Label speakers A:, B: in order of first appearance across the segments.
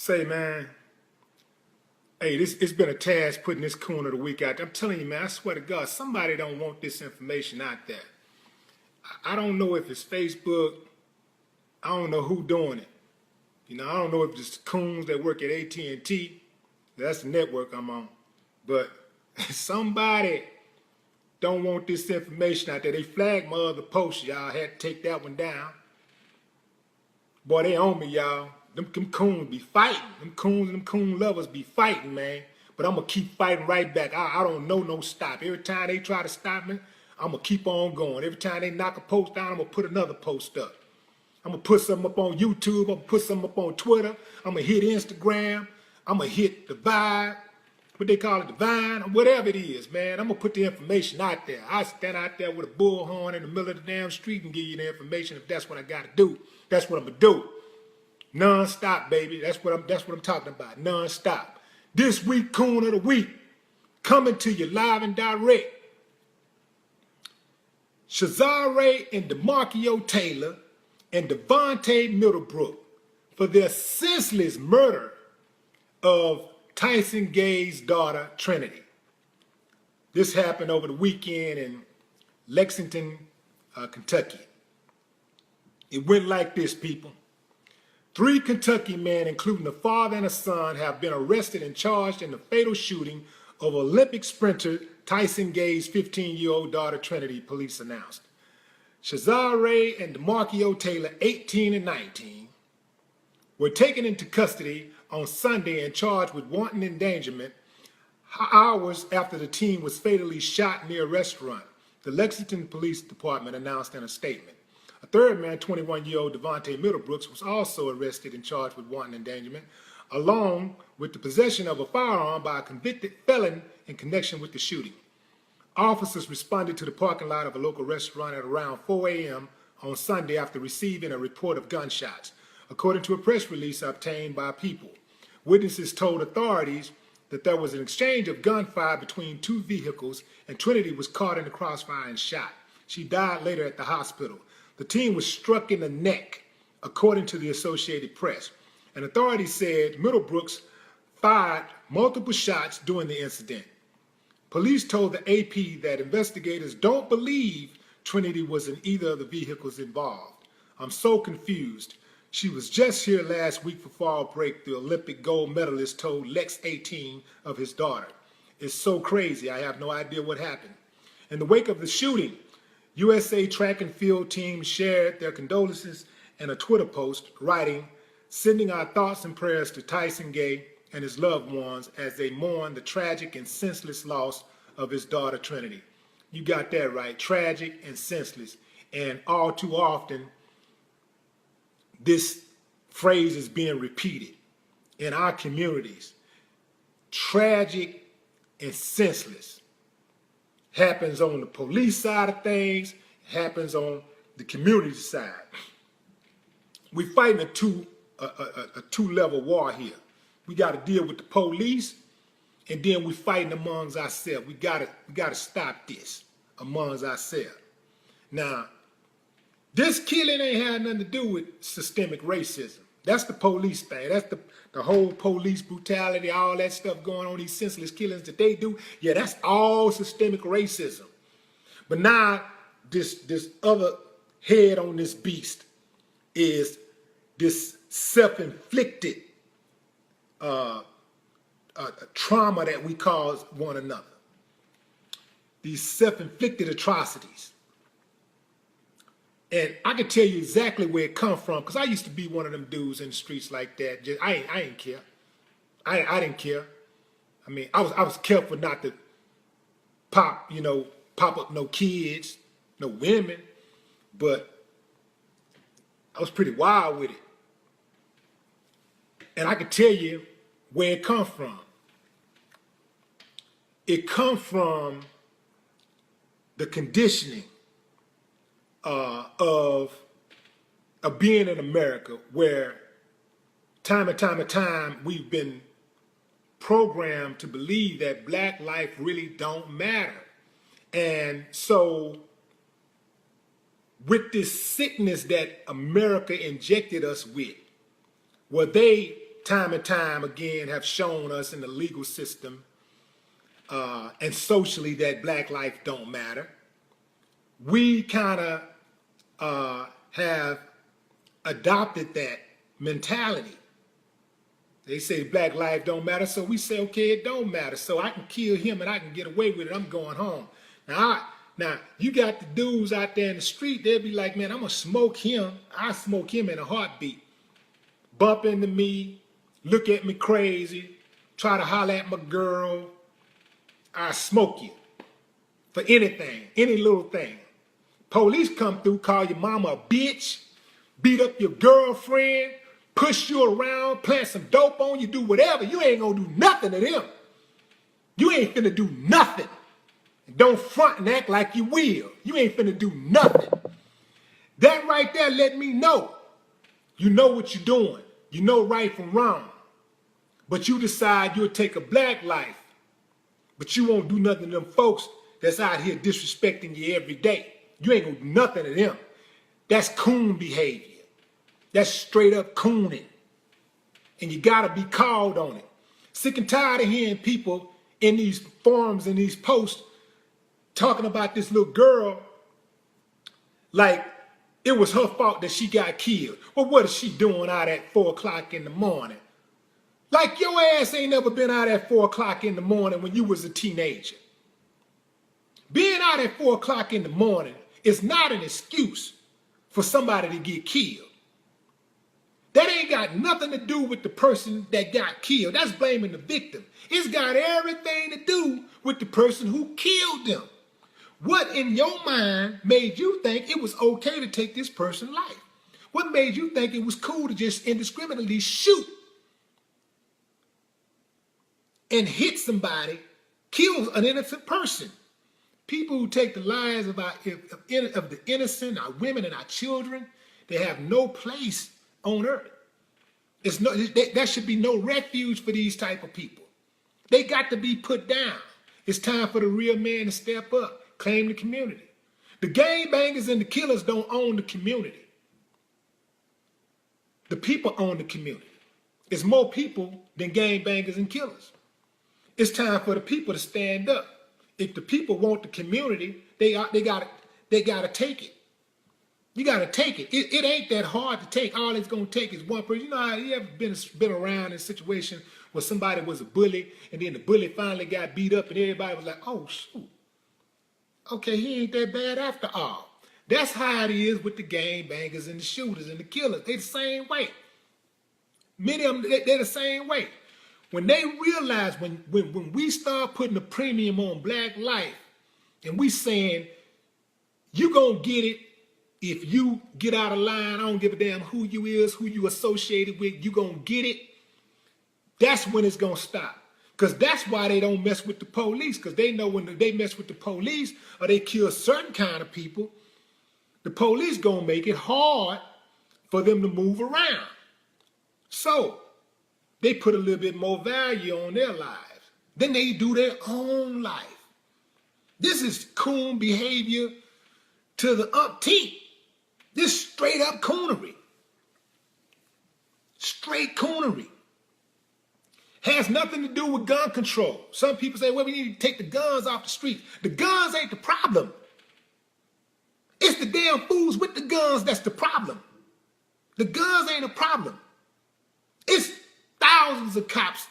A: Say, man, hey, it's been a task putting this coon of the week out there. I'm telling you, man, I swear to God, somebody don't want this information out there. I don't know if it's Facebook. I don't know who doing it. I don't know if it's coons that work at AT&T. That's the network I'm on. But somebody don't want this information out there. They flagged my other post, y'all. Had to take that one down. Boy, they on me, y'all. Them coons be fighting. Them coons and them coon lovers be fighting, man. But I'm going to keep fighting right back. I don't know no stop. Every time they try to stop me, I'm going to keep on going. Every time they knock a post down, I'm going to put another post up. I'm going to put something up on YouTube. I'm going to put something up on Twitter. I'm going to hit Instagram. I'm going to hit the Vibe. What they call it, the Vine, or whatever it is, man. I'm going to put the information out there. I stand out there with a bullhorn in the middle of the damn street and give you the information if that's what I got to do. That's what I'm going to do. Non-stop, baby. That's what I'm talking about. Non-stop. This week, Coon of the Week, coming to you live and direct. Shazare and DeMarquio Taylor and Devontae Middlebrook for their senseless murder of Tyson Gay's daughter, Trinity. This happened over the weekend in Lexington, Kentucky. It went like this, people. 3 Kentucky men, including a father and a son, have been arrested and charged in the fatal shooting of Olympic sprinter Tyson Gay's 15-year-old daughter, Trinity, police announced. Shazare and DeMarquio Taylor, 18 and 19, were taken into custody on Sunday and charged with wanton endangerment hours after the teen was fatally shot near a restaurant, the Lexington Police Department announced in a statement. A third man, 21-year-old Devontae Middlebrooks, was also arrested and charged with wanton endangerment, along with the possession of a firearm by a convicted felon in connection with the shooting. Officers responded to the parking lot of a local restaurant at around 4 a.m. on Sunday after receiving a report of gunshots, according to a press release obtained by People. Witnesses told authorities that there was an exchange of gunfire between 2 vehicles and Trinity was caught in the crossfire and shot. She died later at the hospital. The teen was struck in the neck, according to the Associated Press. And authorities said Middlebrooks fired multiple shots during the incident. Police told the AP that investigators don't believe Trinity was in either of the vehicles involved. I'm so confused. She was just here last week for fall break, the Olympic gold medalist told Lex 18 of his daughter. It's so crazy. I have no idea what happened. In the wake of the shooting, USA track and field team shared their condolences in a Twitter post, writing, "Sending our thoughts and prayers to Tyson Gay and his loved ones as they mourn the tragic and senseless loss of his daughter, Trinity." You got that right, tragic and senseless. And all too often, this phrase is being repeated in our communities. Tragic and senseless. Happens on the police side of things, happens on the community side. We're fighting a two-level war here. We got to deal with the police, and then we're fighting amongst ourselves. We gotta stop this amongst ourselves. Now, this killing ain't had nothing to do with systemic racism. That's the police thing. That's the whole police brutality, all that stuff going on, these senseless killings that they do. Yeah, that's all systemic racism. But now, this other head on this beast is this self-inflicted trauma that we cause one another. These self-inflicted atrocities. And I can tell you exactly where it come from, because I used to be one of them dudes in the streets like that. I didn't care. I didn't care. I mean, I was careful not to pop up no kids, no women, but I was pretty wild with it. And I can tell you where it come from. It come from the conditioning of being in America, where time and time we've been programmed to believe that black life really don't matter. And so with this sickness that America injected us with, where they time and time again have shown us in the legal system and socially that black life don't matter. We kind of have adopted that mentality. They say black life don't matter, so we say, okay, it don't matter. So I can kill him and I can get away with it. I'm going home. Now you got the dudes out there in the street, they'll be like, man, I'm going to smoke him. I smoke him in a heartbeat. Bump into me, look at me crazy, try to holler at my girl. I smoke you for anything, any little thing. Police come through, call your mama a bitch, beat up your girlfriend, push you around, plant some dope on you, do whatever. You ain't gonna do nothing to them. You ain't finna do nothing. Don't front and act like you will. You ain't finna do nothing. That right there let me know. You know what you're doing. You know right from wrong. But you decide you'll take a black life. But you won't do nothing to them folks that's out here disrespecting you every day. You ain't gonna do nothing to them. That's coon behavior. That's straight up cooning. And you gotta be called on it. Sick and tired of hearing people in these forums and these posts talking about this little girl like it was her fault that she got killed. Well, what is she doing out at 4 o'clock in the morning? Like your ass ain't never been out at 4 o'clock in the morning when you was a teenager. Being out at 4 o'clock in the morning is not an excuse for somebody to get killed. That ain't got nothing to do with the person that got killed. That's blaming the victim. It's got everything to do with the person who killed them. What in your mind made you think it was okay to take this person's life? What made you think it was cool to just indiscriminately shoot and hit somebody, kill an innocent person? People who take the lives of the innocent, our women and our children, they have no place on earth. There should be no refuge for these type of people. They got to be put down. It's time for the real man to step up, claim the community. The gangbangers and the killers don't own the community. The people own the community. It's more people than gangbangers and killers. It's time for the people to stand up. If the people want the community, they gotta take it. You gotta take it. It ain't that hard to take. All it's gonna take is one person. You know how you ever been around in a situation where somebody was a bully and then the bully finally got beat up and everybody was like, oh shoot. Okay, he ain't that bad after all. That's how it is with the gangbangers and the shooters and the killers. They the same way. Many of them, they're the same way. When they realize, when we start putting a premium on black life and we saying, you gonna get it if you get out of line, I don't give a damn who you is, who you associated with, you gonna get it, that's when it's gonna stop. Because that's why they don't mess with the police, because they know when they mess with the police or they kill certain kind of people, the police gonna make it hard for them to move around. So they put a little bit more value on their lives. Then they do their own life. This is coon behavior to the umpteenth. This straight up coonery. Straight coonery. Has nothing to do with gun control. Some people say, well, we need to take the guns off the street. The guns ain't the problem. It's the damn fools with the guns that's the problem. The guns ain't a problem. It's thousands of cops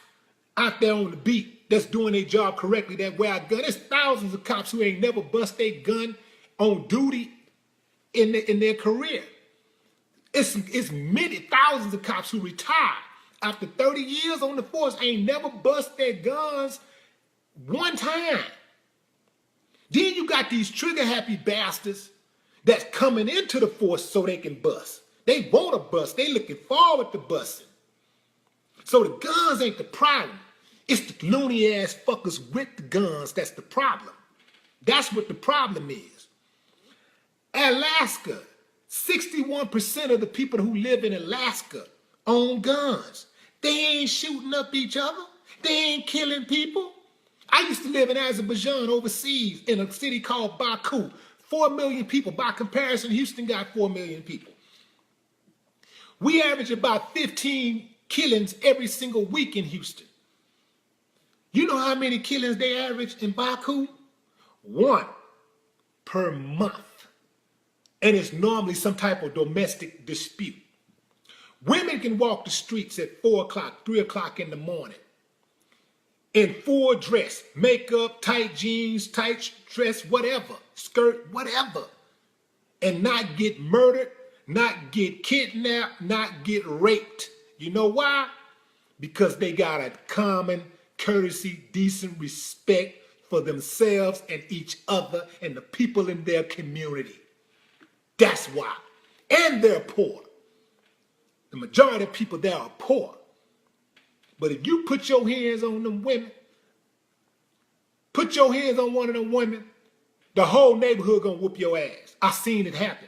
A: out there on the beat that's doing their job correctly that wear a gun. There's thousands of cops who ain't never bust their gun on duty in their career. It's many thousands of cops who retire after 30 years on the force ain't never bust their guns one time. Then you got these trigger happy bastards that's coming into the force so they can bust. They want to bust. They looking forward to busting. So the guns ain't the problem. It's the loony ass fuckers with the guns that's the problem. That's what the problem is. Alaska, 61% of the people who live in Alaska own guns. They ain't shooting up each other. They ain't killing people. I used to live in Azerbaijan overseas in a city called Baku. 4 million people. By comparison, Houston got 4 million people. We average about 15 killings every single week in Houston. You know how many killings they average in Baku? 1 per month. And it's normally some type of domestic dispute. Women can walk the streets at 4 o'clock, 3 o'clock in the morning in full dress, makeup, tight jeans, tight dress, whatever, skirt, whatever, and not get murdered, not get kidnapped, not get raped. You know why? Because they got a common courtesy, decent respect for themselves and each other and the people in their community. That's why. And they're poor. The majority of people there are poor. But if you put your hands on them women, put your hands on one of them women, the whole neighborhood gonna whoop your ass. I seen it happen.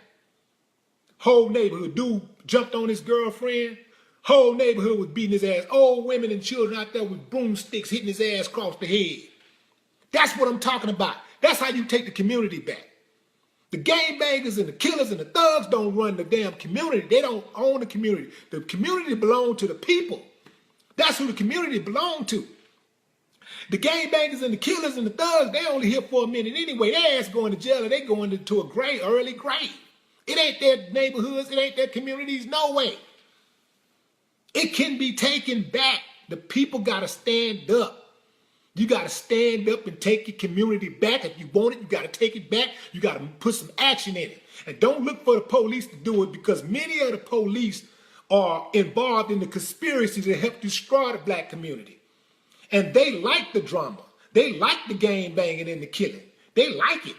A: Whole neighborhood, dude jumped on his girlfriend. Whole neighborhood was beating his ass. Old women and children out there with broomsticks hitting his ass across the head. That's what I'm talking about. That's how you take the community back. The gangbangers and the killers and the thugs don't run the damn community. They don't own the community. The community belongs to the people. That's who the community belongs to. The gangbangers and the killers and the thugs, they only here for a minute anyway. Their ass going to jail or they going into a grave, early grave. It ain't their neighborhoods. It ain't their communities. No way. It can be taken back. The people got to stand up. You got to stand up and take your community back. If you want it, you got to take it back. You got to put some action in it. And don't look for the police to do it, because many of the police are involved in the conspiracy to help destroy the black community. And they like the drama. They like the gang banging and the killing. They like it.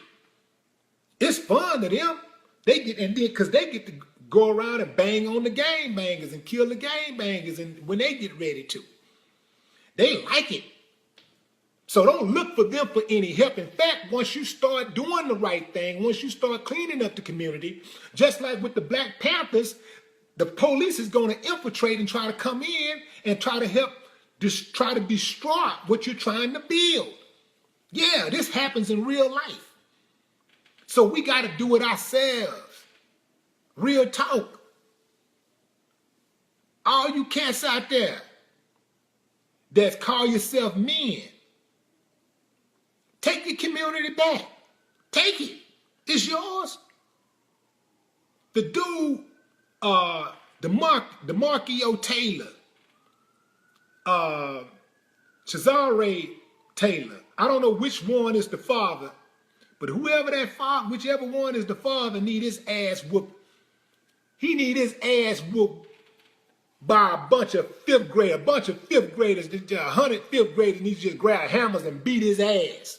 A: It's fun to them. They get, and then because they get to go around and bang on the gang bangers and kill the gang bangers, and when they get ready to. They like it. So don't look for them for any help. In fact, once you start doing the right thing, once you start cleaning up the community, just like with the Black Panthers, the police is going to infiltrate and try to come in and try to help, try to destroy what you're trying to build. Yeah, this happens in real life. So we got to do it ourselves. Real talk. All you cats out there that call yourself men, take your community back. Take it. It's yours. The dude, DeMarquio Taylor, Cesare Taylor, I don't know which one is the father, but whoever that father, whichever one is the father, need his ass whooped. He need his ass whooped by a bunch of fifth graders, 100 fifth graders need to just grab hammers and beat his ass.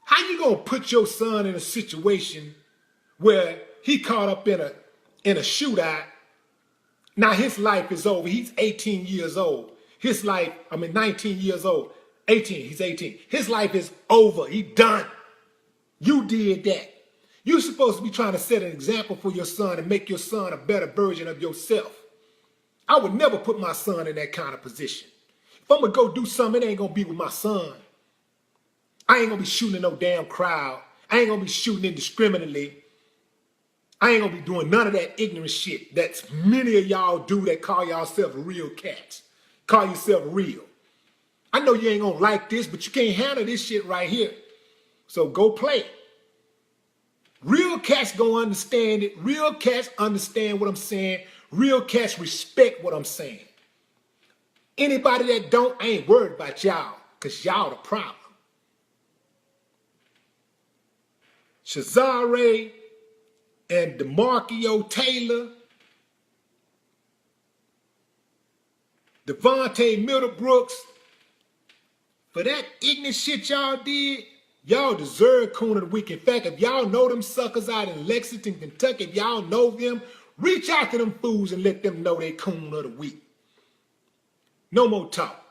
A: How you gonna put your son in a situation where he caught up in a shootout? Now his life is over. He's 18 years old. His life, 19 years old. 18, he's 18. His life is over. He done. You did that. You're supposed to be trying to set an example for your son and make your son a better version of yourself. I would never put my son in that kind of position. If I'm gonna go do something, it ain't gonna be with my son. I ain't gonna be shooting in no damn crowd. I ain't gonna be shooting indiscriminately. I ain't gonna be doing none of that ignorant shit that many of y'all do that call yourself real cats. Call yourself real. I know you ain't gonna like this, but you can't handle this shit right here. So go play. Real cats gonna understand it. Real cats understand what I'm saying. Real cats respect what I'm saying. Anybody that don't, I ain't worried about y'all, because y'all the problem. Cesare and DeMarquio Taylor, Devontae Middlebrooks, for that ignorant shit y'all did, y'all deserve Coon of the Week. In fact, if y'all know them suckers out in Lexington, Kentucky, if y'all know them, reach out to them fools and let them know they Coon of the Week. No more talk.